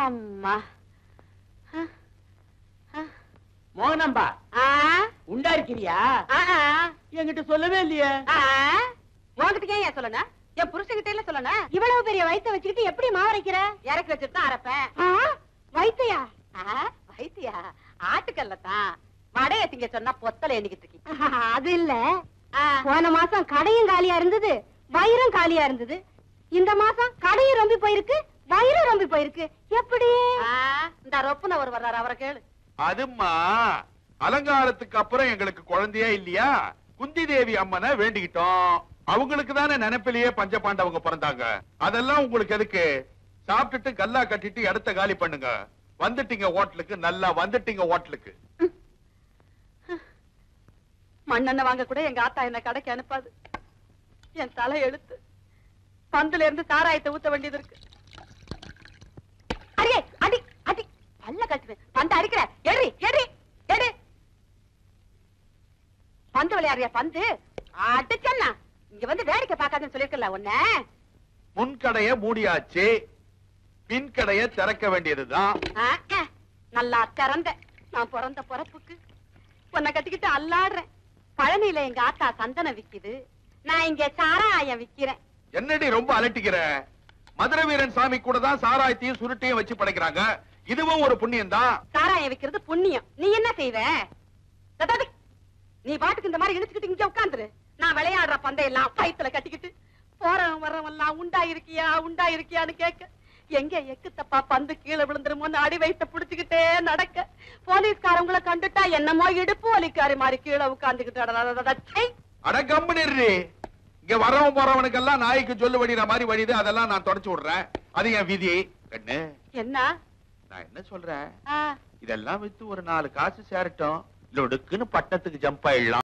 அம்மா மோகனம்பா உண்டா இருக்கிறியா? என்கிட்ட சொல்லவே இல்லையே. உங்ககிட்ட ஏன் சொல்லணும்? என் புருஷன்கிட்ட இல்ல சொல்லணும். இவ்வளவு பெரிய வயித்தை வச்சுக்கிட்டு எப்படி மாவரைக்கிற? இறக்கி வச்சுட்டு தான் அரைப்பேன். வைத்தியா? வைத்தியா? ஆட்டுக்கல்லதான் வடைய திங்க சொன்னா பொத்தல எண்ணிக்கிட்டு இருக்கீங்க. அது இல்ல, போன மாசம் கடையும் காலியா இருந்தது, வயிறும் காலியா இருந்தது. இந்த மாசம் கடையும் ரொம்பி போயிருக்கு, வயிறும் ரொம்பி போயிருக்கு. எப்படி? இந்த ரொப்புனவர் வர்றாரு, அவரை கேளு. அதுமா அலங்காரத்துக்கு அப்புறம் எங்களுக்கு குழந்தையா இல்லையா, குந்தி தேவி அம்மனை வேண்டிக்கிட்டோம். அவங்களுக்கு தானே நினைப்பிலேயே பஞ்ச பாண்டவங்க பிறந்தாங்க. அதெல்லாம் உங்களுக்கு எதுக்கு? சாப்பிட்டுட்டு கல்லா கட்டிட்டு இடத்த காலி பண்ணுங்க. வந்துட்டீங்க ஹோட்டலுக்கு, நல்லா வந்துட்டீங்க ஹோட்டலுக்கு. மண்ணெண்ண வாங்க கூட எங்க ஆத்தா என்ன கடைக்கு அனுப்பாது. என் தலை எழுத்து. பந்துல இருந்து சாராயத்தை ஊத்த வேண்டியது இருக்கு. அடியே அடி அடி பல்ல கட்டுவேன். பந்து அடிக்கிற எரி எரி எடு. பந்து விளையாடுறியா? பந்து அடிச்சன்னா இங்க வந்து வேடிக்கை பார்க்காதுன்னு சொல்லிருக்கல உன்ன. முன்கடைய மூடியாச்சு, பின்கடைய திறக்க வேண்டியதுதான். நல்லா திறந்த. நான் பிறந்த பிறப்புக்கு உன்னை கட்டிக்கிட்டு அல்லாடுறேன். பழனியில எங்க ஆத்தா சந்தனம் விக்குது, நான் இங்க சாராயம் விக்கிறேன். என்னடி ரொம்ப அலட்டிக்கிற? மதுரை வீரன் சாமி கூட தான் சாராயத்தையும் சுருட்டையும் வச்சு படைக்கிறாங்க. இதுவும் ஒரு புண்ணியம் தான். சாராயம் விக்கிறது புண்ணியம். நீ என்ன செய்வ? நீ பாட்டுக்கு இந்த மாதிரி இழுச்சுக்கிட்டு இங்க உட்காந்துரு. நான் விளையாடுற பந்தையெல்லாம் வயித்துல கட்டிக்கிட்டு போறவன் வர்றவன் எல்லாம் உண்டா இருக்கியா உண்டா இருக்கியான்னு கேட்க, எங்க எக்கு தப்பா பந்து கீழே விழுந்துருமோன்னு அடி வயித்த புடிச்சுக்கிட்டே நடக்க, போலீஸ்காரங்களை கண்டுட்டா என்னமோ இடுப்பு வலிக்காரி மாதிரி கீழே உட்காந்துக்கிட்டு. அட கம்பெனி, இங்க வரவன் போறவனுக்கெல்லாம் நாய்க்கு சொல்லு வடிற மாதிரி வடிது. அதெல்லாம் நான் தொடச்சு விடுறேன். அது என் விதி. கண்ணு என்ன நான் என்ன சொல்றேன், இதெல்லாம் வித்து ஒரு 4 காசு சேரட்டும், லொடுக்குன்னு பட்டணத்துக்கு ஜம்ப் ஆயிடலாம்.